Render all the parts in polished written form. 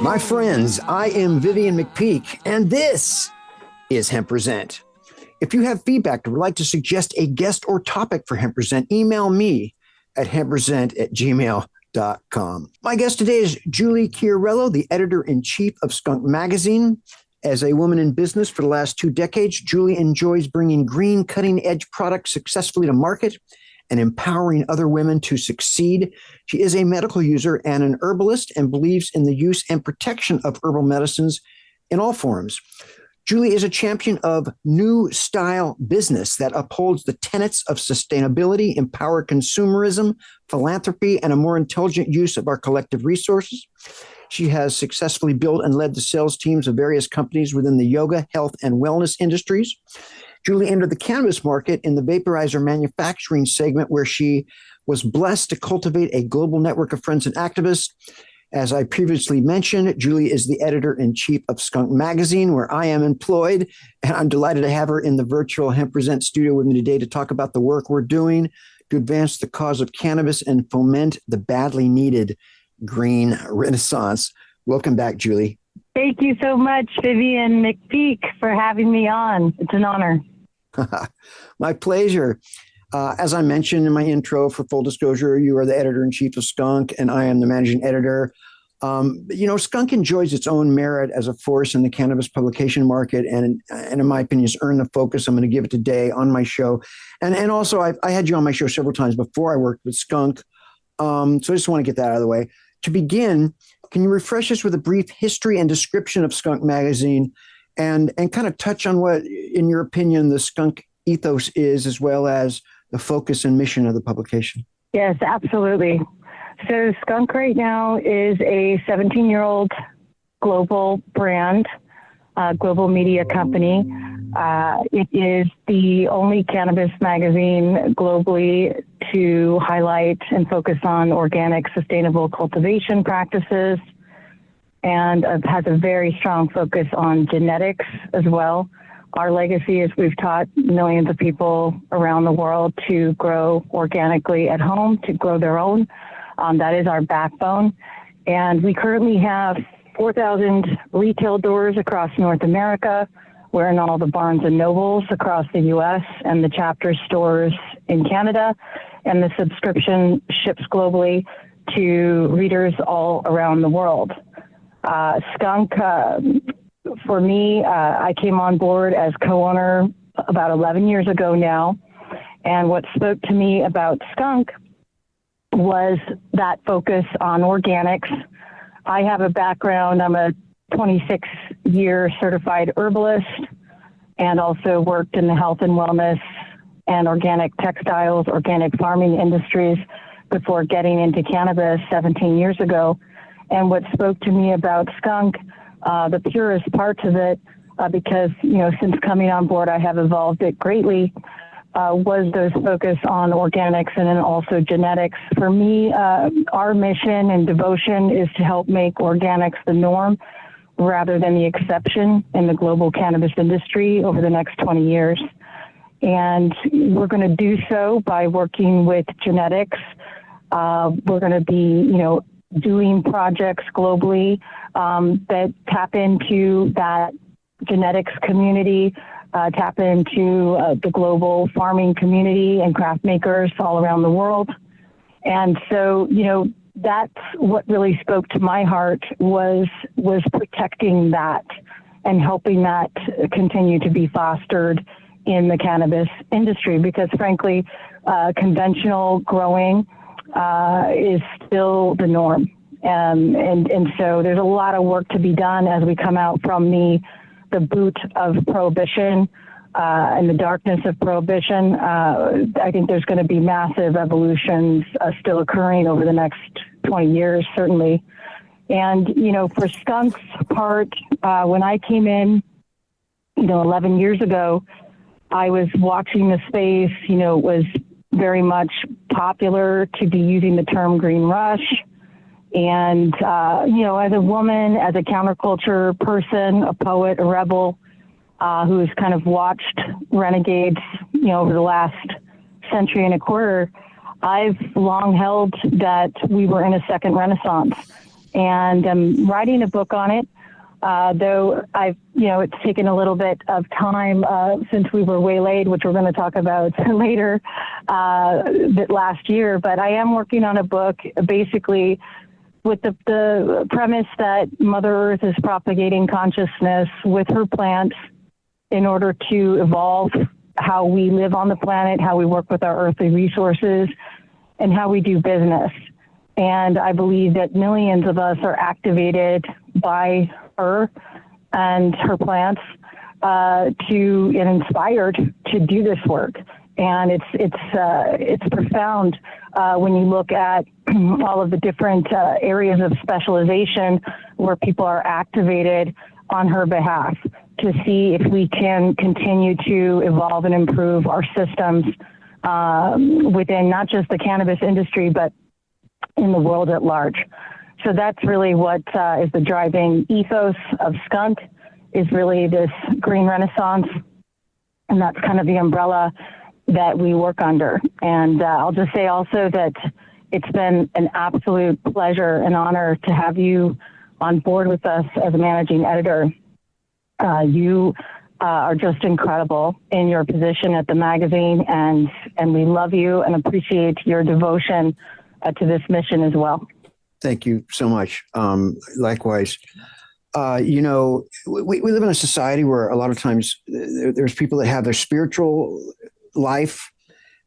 My friends, I am Vivian McPeak, and this is Hempresent. If you have feedback or would like to suggest a guest or topic for Hempresent, email me at hempresent@gmail.com. My guest today is Julie Chiariello, the editor-in-chief of SKUNK Magazine. As a woman in business for the last 2 decades, Julie enjoys bringing green, cutting-edge products successfully to market and empowering other women to succeed. She is a medical user and an herbalist and believes in the use and protection of herbal medicines in all forms. Julie is a champion of new style business that upholds the tenets of sustainability, empowered consumerism, philanthropy, and a more intelligent use of our collective resources. She has successfully built and led the sales teams of various companies within the yoga, health, and wellness industries. Julie entered the cannabis market in the vaporizer manufacturing segment, where she was blessed to cultivate a global network of friends and activists. As I previously mentioned, Julie is the editor-in-chief of SKUNK Magazine, where I am employed, and I'm delighted to have her in the virtual Hempresent studio with me today to talk about the work we're doing to advance the cause of cannabis and foment the badly needed green renaissance. Welcome back, Julie. Thank you so much, Vivian McPeak, for having me on. It's an honor. My pleasure. As I mentioned in my intro, for full disclosure, you are the editor-in-chief of SKUNK, and I am the managing editor. SKUNK enjoys its own merit as a force in the cannabis publication market, and in my opinion, has earned the focus I'm going to give it today on my show. And also, I had you on my show several times before I worked with SKUNK, so I just want to get that out of the way. To begin, can you refresh us with a brief history and description of SKUNK Magazine, and kind of touch on what, in your opinion, the SKUNK ethos is, as well as the focus and mission of the publication? Yes, absolutely. So SKUNK right now is a 17-year-old global brand, global media company. It is the only cannabis magazine globally to highlight and focus on organic, sustainable cultivation practices, and has a very strong focus on genetics as well. Our legacy is we've taught millions of people around the world to grow organically at home, to grow their own. That is our backbone. And we currently have 4,000 retail doors across North America. We're in all the Barnes and Nobles across the U.S. and the chapter stores in Canada. And the subscription ships globally to readers all around the world. SKUNK, for me, I came on board as co-owner about 11 years ago now. And what spoke to me about SKUNK was that focus on organics. I have a background, I'm a 26-year certified herbalist, and also worked in the health and wellness and organic textiles, organic farming industries before getting into cannabis 17 years ago. And what spoke to me about SKUNK, the purest parts of it, because, since coming on board, I have evolved it greatly, was those focus on organics and then also genetics. For me, our mission and devotion is to help make organics the norm rather than the exception in the global cannabis industry over the next 20 years. And we're going to do so by working with genetics. We're going to be, doing projects globally that tap into that genetics community, tap into the global farming community and craft makers all around the world. And so, that's what really spoke to my heart was protecting that and helping that continue to be fostered in the cannabis industry, because frankly, conventional growing is still the norm. And so there's a lot of work to be done as we come out from the boot of prohibition and the darkness of prohibition. I think there's going to be massive evolutions still occurring over the next 20 years, certainly. And, for SKUNK's part, when I came in, 11 years ago, I was watching the space, it was very much popular to be using the term green rush. And, as a woman, as a counterculture person, a poet, a rebel, who has kind of watched renegades, over the last century and a quarter, I've long held that we were in a second renaissance. and I'm writing a book on it. Though it's taken a little bit of time since we were waylaid, which we're going to talk about later, that last year. But I am working on a book basically with the premise that Mother Earth is propagating consciousness with her plants in order to evolve how we live on the planet, how we work with our earthly resources, and how we do business. And I believe that millions of us are activated by her and her plants and inspired to do this work. And it's profound when you look at all of the different areas of specialization where people are activated on her behalf to see if we can continue to evolve and improve our systems within not just the cannabis industry, but in the world at large. So that's really what is the driving ethos of SKUNK, is really this green renaissance. And that's kind of the umbrella that we work under. And I'll just say also that it's been an absolute pleasure and honor to have you on board with us as a managing editor. You are just incredible in your position at the magazine, and we love you and appreciate your devotion to this mission as well. Thank you so much. Likewise. We live in a society where a lot of times there's people that have their spiritual life,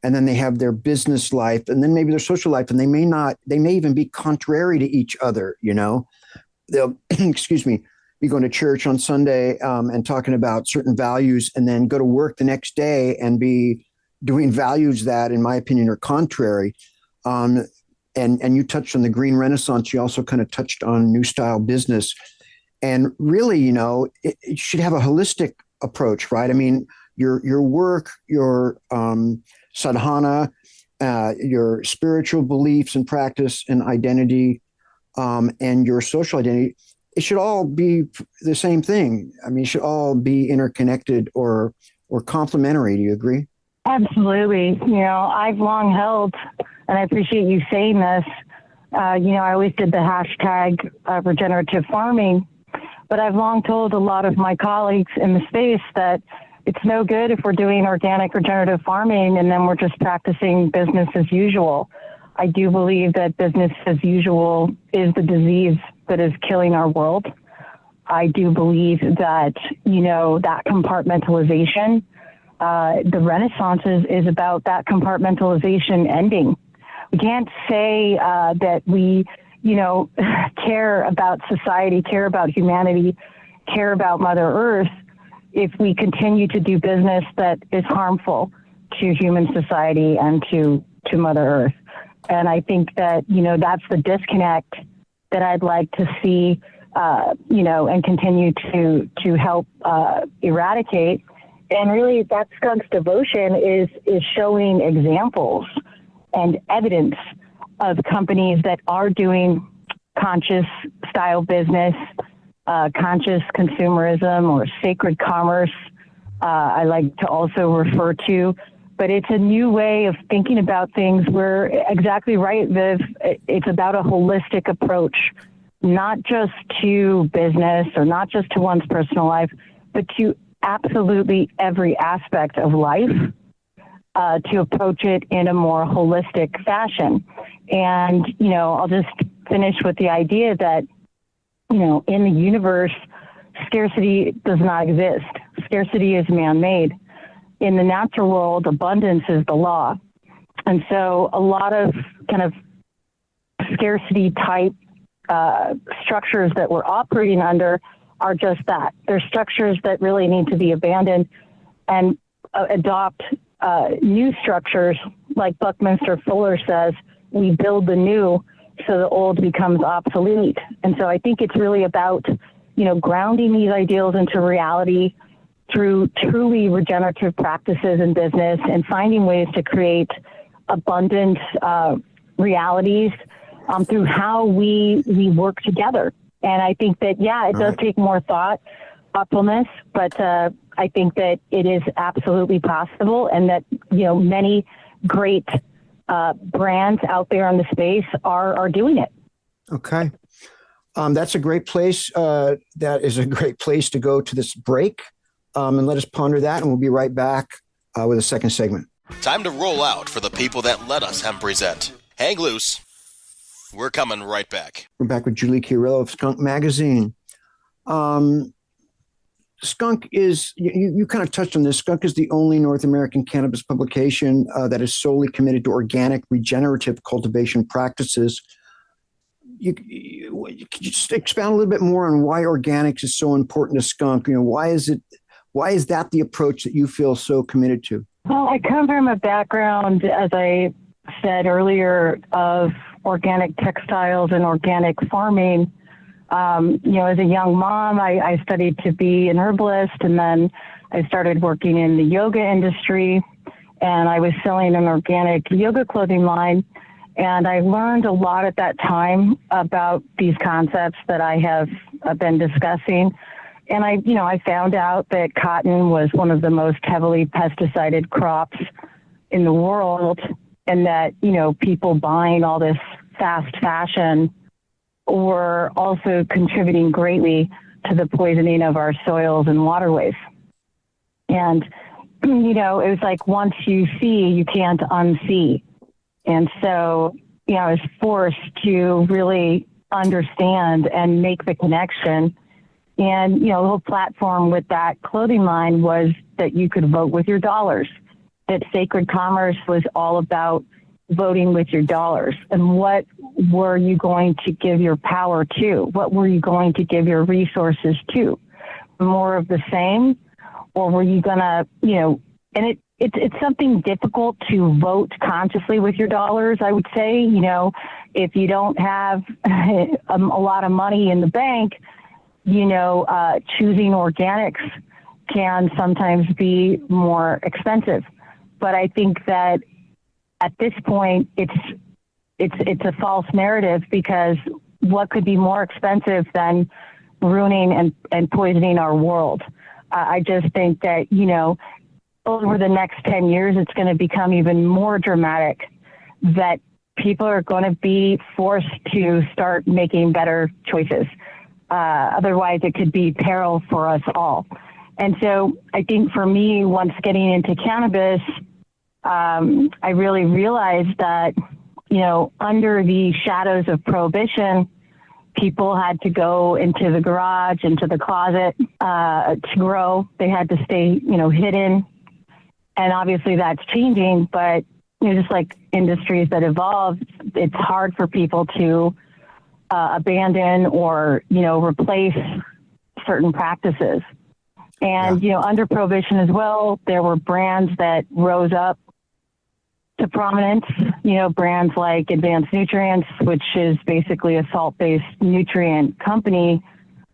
and then they have their business life, and then maybe their social life, and they may even be contrary to each other. They'll, excuse me, be going to church on Sunday and talking about certain values, and then go to work the next day and be doing values that, in my opinion, are contrary. And you touched on the green renaissance. You also kind of touched on new style business. And really, it should have a holistic approach, right? I mean, your work, your sadhana, your spiritual beliefs and practice and identity, and your social identity, it should all be the same thing. I mean, it should all be interconnected or complementary. Do you agree? Absolutely. I've long held, and I appreciate you saying this, I always did the hashtag regenerative farming, but I've long told a lot of my colleagues in the space that it's no good if we're doing organic regenerative farming and then we're just practicing business as usual. I do believe that business as usual is the disease that is killing our world. I do believe that, that compartmentalization, the Renaissance is about that compartmentalization ending. We can't say that we, care about society, care about humanity, care about Mother Earth if we continue to do business that is harmful to human society and to Mother Earth. And I think that, that's the disconnect that I'd like to see, and continue to help eradicate. And really, that SKUNK's devotion is showing examples and evidence of companies that are doing conscious style business, conscious consumerism, or sacred commerce, I like to also refer to. But it's a new way of thinking about things where, exactly right, Viv, it's about a holistic approach, not just to business or not just to one's personal life, but to absolutely every aspect of life, to approach it in a more holistic fashion. And, I'll just finish with the idea that, in the universe, scarcity does not exist. Scarcity is man-made. In the natural world, abundance is the law. And so a lot of kind of scarcity type structures that we're operating under are just that. They're structures that really need to be abandoned and adopt new structures. Like Buckminster Fuller says, we build the new so the old becomes obsolete. And so I think it's really about, grounding these ideals into reality through truly regenerative practices in business and finding ways to create abundant realities through how we work together. And I think that, it does take more thought, thoughtfulness, but I think that it is absolutely possible, and that, many great brands out there in the space are doing it. Okay. That's a great place. That is a great place to go to this break. And let us ponder that, and we'll be right back with a second segment. Time to roll out for the people that let us Hempresent. Hang loose. We're coming right back. We're back with Julie Chiariello of SKUNK Magazine. SKUNK is, you kind of touched on this, SKUNK is the only North American cannabis publication that is solely committed to organic, regenerative cultivation practices. Could you just expound a little bit more on why organics is so important to SKUNK? Why is that the approach that you feel so committed to? Well, I come from a background, as I said earlier, of organic textiles and organic farming. As a young mom, I studied to be an herbalist, and then I started working in the yoga industry, and I was selling an organic yoga clothing line. And I learned a lot at that time about these concepts that I have been discussing. And I found out that cotton was one of the most heavily pesticided crops in the world, and that, people buying all this fast fashion were also contributing greatly to the poisoning of our soils and waterways. And, it was like, once you see, you can't unsee. And so, I was forced to really understand and make the connection. And, the whole platform with that clothing line was that you could vote with your dollars, that sacred commerce was all about voting with your dollars. And what were you going to give your power to? What were you going to give your resources to? More of the same? Or were you going to, and it's something difficult to vote consciously with your dollars, I would say. If you don't have a lot of money in the bank, choosing organics can sometimes be more expensive. But I think that at this point, it's a false narrative, because what could be more expensive than ruining and poisoning our world? I just think that, over the next 10 years, it's going to become even more dramatic, that people are going to be forced to start making better choices. Otherwise, it could be peril for us all. And so I think for me, once getting into cannabis, I really realized that, under the shadows of prohibition, people had to go into the garage, into the closet to grow. They had to stay, hidden. And obviously that's changing, but just like industries that evolve, it's hard for people to abandon or, replace certain practices. And, under prohibition as well, there were brands that rose up to prominence, brands like Advanced Nutrients, which is basically a salt-based nutrient company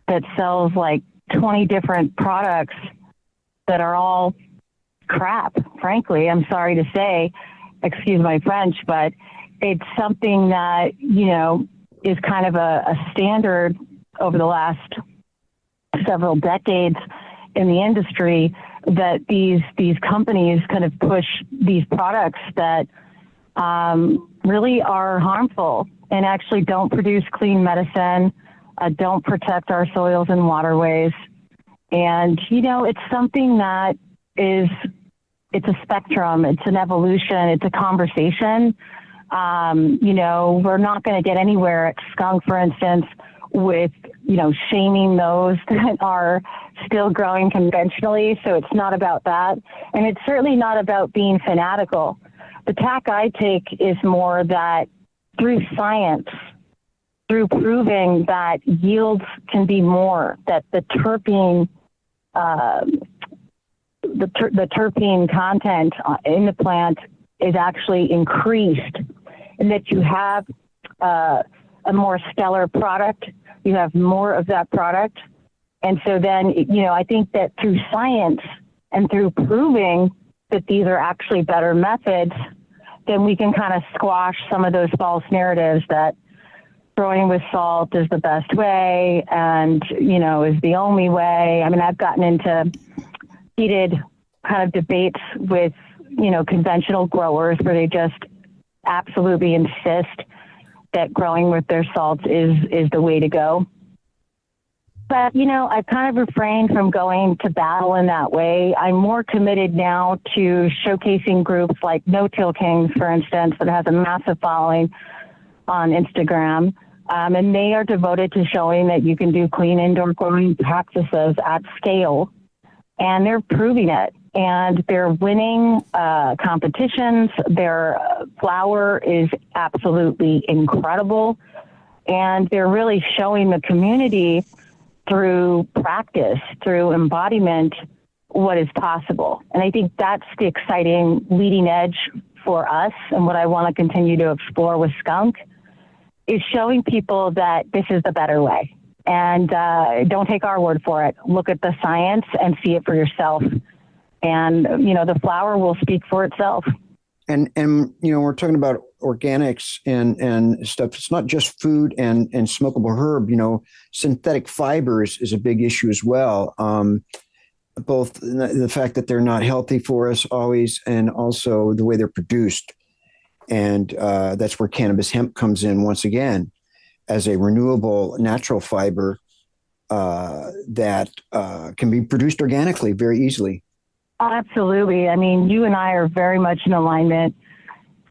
that sells like 20 different products that are all crap, frankly. I'm sorry to say, excuse my French, but it's something that, is kind of a standard over the last several decades in the industry, that these companies kind of push these products that really are harmful and actually don't produce clean medicine, don't protect our soils and waterways. And, it's something that it's a spectrum, it's an evolution, it's a conversation. We're not going to get anywhere at SKUNK, for instance, with, shaming those that are still growing conventionally. So it's not about that. And it's certainly not about being fanatical. The tack I take is more that through science, through proving that yields can be more, that the terpene content in the plant is actually increased, and that you have a more stellar product, you have more of that product. And so then, I think that through science and through proving that these are actually better methods, then we can kind of squash some of those false narratives that growing with salt is the best way and, is the only way. I mean, I've gotten into heated kind of debates with, conventional growers where they just absolutely insist that growing with their salts is the way to go. But, I've kind of refrained from going to battle in that way. I'm more committed now to showcasing groups like No Till Kings, for instance, that has a massive following on Instagram. And they are devoted to showing that you can do clean indoor growing practices at scale. And they're proving it. And they're winning competitions. Their flower is absolutely incredible. And they're really showing the community through practice, through embodiment, what is possible. And I think that's the exciting leading edge for us. And what I want to continue to explore with Skunk is showing people that this is the better way. And don't take our word for it. Look at the science and see it for yourself. And, the flower will speak for itself. And we're talking about organics and stuff. It's not just food and smokable herb. Synthetic fibers is a big issue as well. Both the fact that they're not healthy for us always, and also the way they're produced. And that's where cannabis hemp comes in once again as a renewable natural fiber that can be produced organically very easily. Absolutely. I mean, you and I are very much in alignment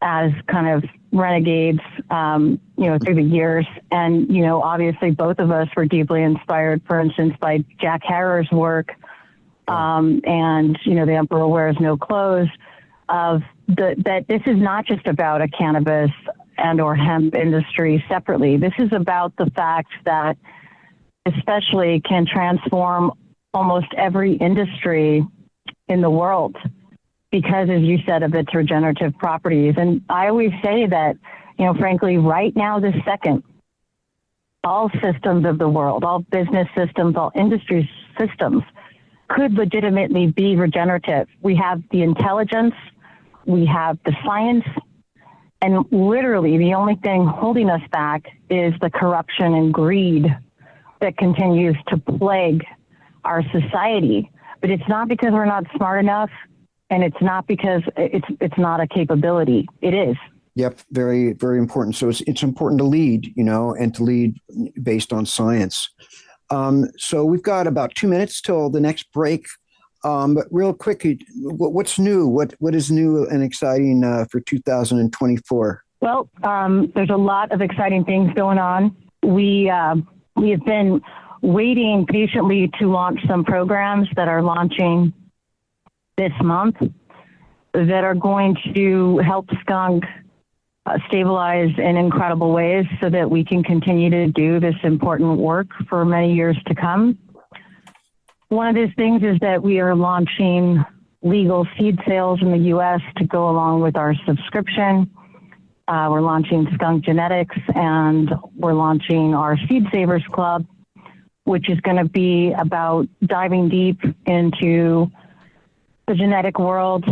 as kind of renegades, through the years. And, obviously both of us were deeply inspired, for instance, by Jack Harrer's work and, The Emperor Wears No Clothes, that this is not just about a cannabis and or hemp industry separately. This is about the fact that especially can transform almost every industry in the world because, as you said, of its regenerative properties. And I always say that, frankly, right now, this second, all systems of the world, all business systems, all industry systems could legitimately be regenerative. We have the intelligence, we have the science, and literally the only thing holding us back is the corruption and greed that continues to plague our society. But it's not because we're not smart enough, and it's not because it's not a capability. It is. Yep, very, very important. So it's important to lead, and to lead based on science. So we've got about 2 minutes till the next break. But real quick, what's new? What is new and exciting for 2024? Well, there's a lot of exciting things going on. We have been waiting patiently to launch some programs that are launching this month that are going to help Skunk stabilize in incredible ways so that we can continue to do this important work for many years to come. One of these things is that we are launching legal seed sales in the U.S. to go along with our subscription. We're launching Skunk Genetics, and we're launching our Seed Savers Club, which is going to be about diving deep into the genetic world,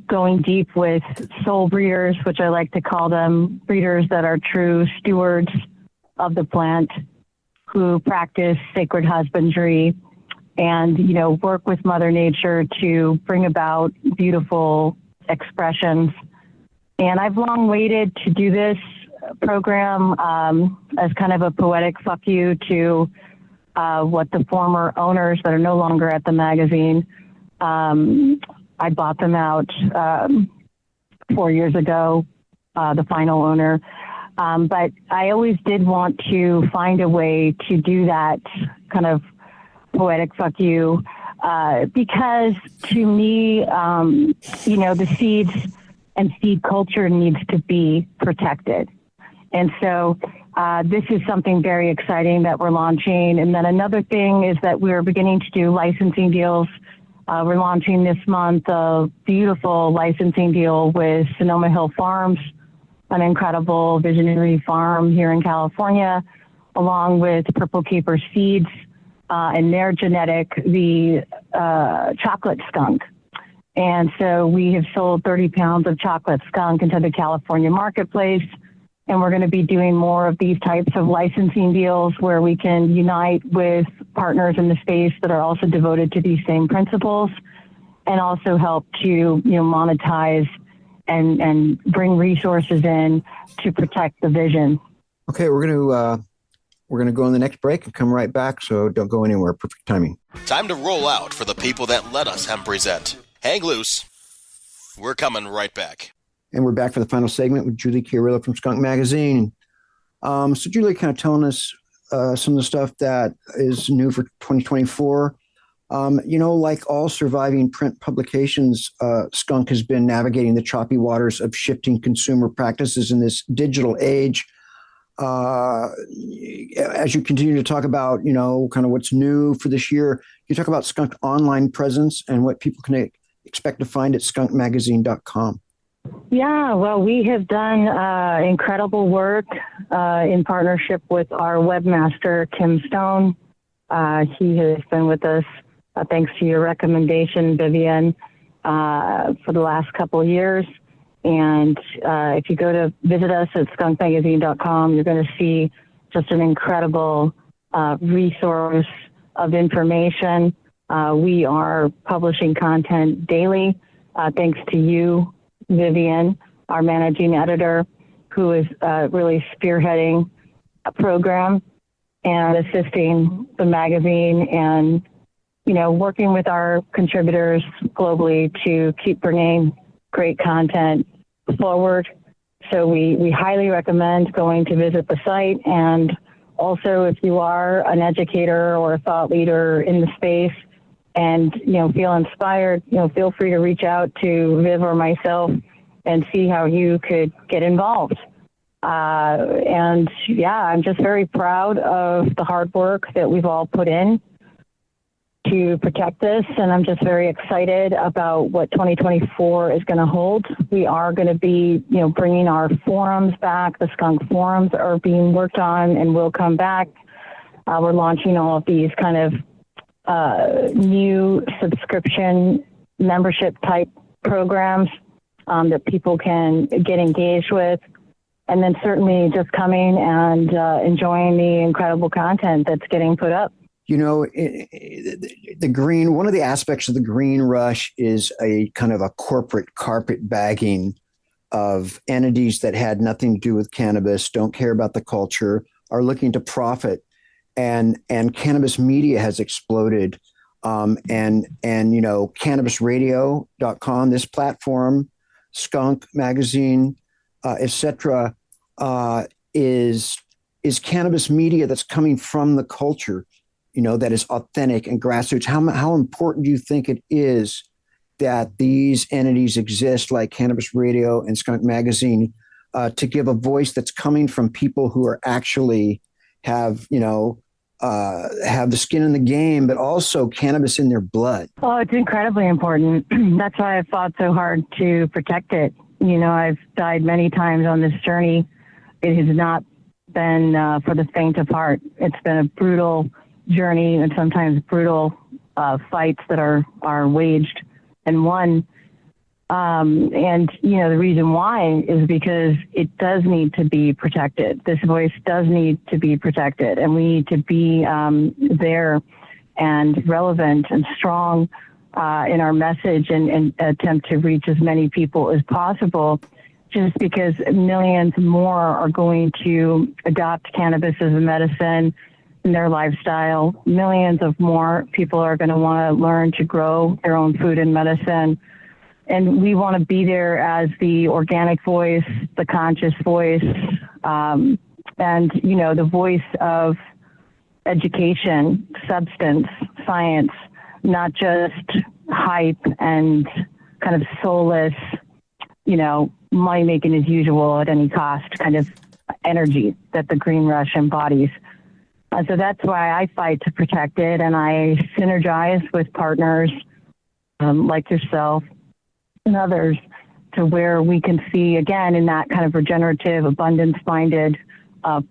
going deep with soul breeders, which I like to call them, breeders that are true stewards of the plant, who practice sacred husbandry and, work with Mother Nature to bring about beautiful expressions. And I've long waited to do this program as kind of a poetic fuck you to what the former owners that are no longer at the magazine. I bought them out 4 years ago, the final owner. But I always did want to find a way to do that kind of poetic fuck you because to me, the seeds and seed culture needs to be protected. And so this is something very exciting that we're launching. And then another thing is that we're beginning to do licensing deals. We're launching this month a beautiful licensing deal with Sonoma Hill Farms, an incredible visionary farm here in California, along with Purple Caper Seeds and their genetic, the chocolate skunk. And so we have sold 30 pounds of chocolate skunk into the California marketplace. And we're going to be doing more of these types of licensing deals where we can unite with partners in the space that are also devoted to these same principles, and also help to, monetize and bring resources in to protect the vision. Okay, we're We're going to go on the next break and come right back, so don't go anywhere. Perfect timing. Time to roll out for the people that let us Hempresent. Hang loose. We're coming right back. And we're back for the final segment with Julie Chiariello from SKUNK Magazine. So Julie, kind of telling us some of the stuff that is new for 2024. Like all surviving print publications, SKUNK has been navigating the choppy waters of shifting consumer practices in this digital age. As you continue to talk about, kind of what's new for this year, you talk about SKUNK online presence and what people can expect to find at skunkmagazine.com. Yeah, well, we have done incredible work in partnership with our webmaster, Kim Stone. He has been with us, thanks to your recommendation, Vivian, for the last couple of years. And if you go to visit us at skunkmagazine.com, you're going to see just an incredible resource of information. We are publishing content daily, thanks to you, Vivian, our managing editor, who is really spearheading a program and assisting the magazine and, working with our contributors globally to keep bringing great content forward. So we highly recommend going to visit the site. And also, if you are an educator or a thought leader in the space and, feel inspired, feel free to reach out to Viv or myself and see how you could get involved. I'm just very proud of the hard work that we've all put in to protect this. And I'm just very excited about what 2024 is going to hold. We are going to be, bringing our forums back. The SKUNK forums are being worked on and will come back. We're launching all of these kind of new subscription membership type programs that people can get engaged with. And then certainly just coming and enjoying the incredible content that's getting put up. The green, one of the aspects of the green rush is a kind of a corporate carpet bagging of entities that had nothing to do with cannabis, don't care about the culture, are looking to profit. And cannabis media has exploded. Cannabisradio.com, this platform, SKUNK Magazine, etc., is cannabis media that's coming from the culture, that is authentic and grassroots. How important do you think it is that these entities exist, like Cannabis Radio and SKUNK Magazine, to give a voice that's coming from people who are actually have the skin in the game, but also cannabis in their blood? Oh, it's incredibly important. That's why I've fought so hard to protect it. I've died many times on this journey. It has not been for the faint of heart. It's been a brutal journey and sometimes brutal fights that are waged and won. The reason why is because it does need to be protected. This voice does need to be protected, and we need to be there and relevant and strong in our message and attempt to reach as many people as possible, just because millions more are going to adopt cannabis as a medicine in their lifestyle. Millions of more people are going to want to learn to grow their own food and medicine. And we want to be there as the organic voice, the conscious voice, and, the voice of education, substance, science, not just hype and kind of soulless, money making as usual at any cost kind of energy that the green rush embodies. So that's why I fight to protect it, and I synergize with partners like yourself and others to where we can see, again, in that kind of regenerative, abundance-minded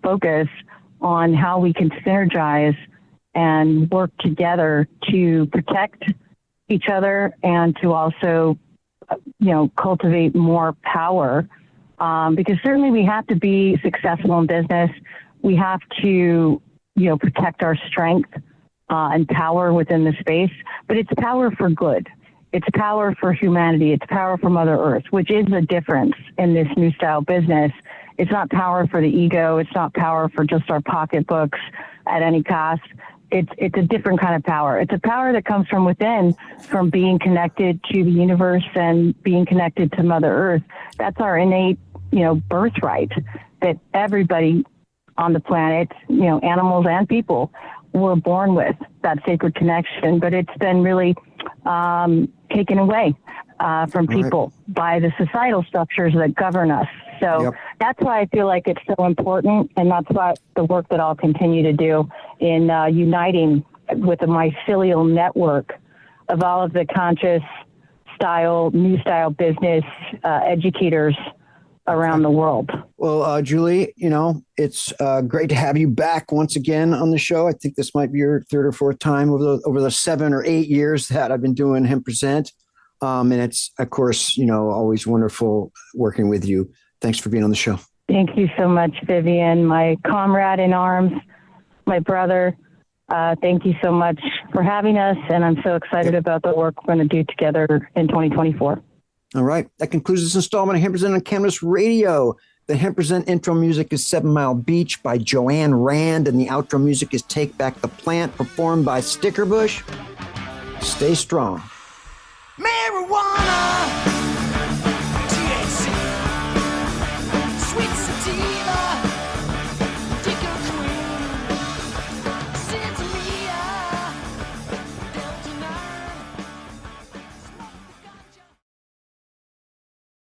focus on how we can synergize and work together to protect each other and to also, cultivate more power. Because certainly we have to be successful in business. We have to, protect our strength and power within the space, but it's power for good. It's power for humanity. It's power for Mother Earth, which is the difference in this new style business, It's not power for the ego. It's not power for just our pocketbooks at any cost. It's a different kind of power. It's a power that comes from within, from being connected to the universe and being connected to Mother Earth. That's our innate, birthright that everybody on the planet, animals and people, were born with, that sacred connection. But it's been really taken away from people by the societal structures that govern us. So that's why I feel like it's so important, and that's why the work that I'll continue to do in uniting with a mycelial network of all of the conscious style, new style business educators around the world. Well, Julie, it's great to have you back once again on the show. I think this might be your third or fourth time over the 7 or 8 years that I've been doing Hempresent. And it's, of course, always wonderful working with you. Thanks for being on the show. Thank you so much, Vivian, my comrade in arms, my brother. Thank you so much for having us. And I'm so excited about the work we're going to do together in 2024. All right. That concludes this installment of Hempresent on Cannabis Radio. The Hempresent intro music is 7 Mile Beach by Joanne Rand, and the outro music is Take Back the Plant, performed by Stickerbush. Stay strong.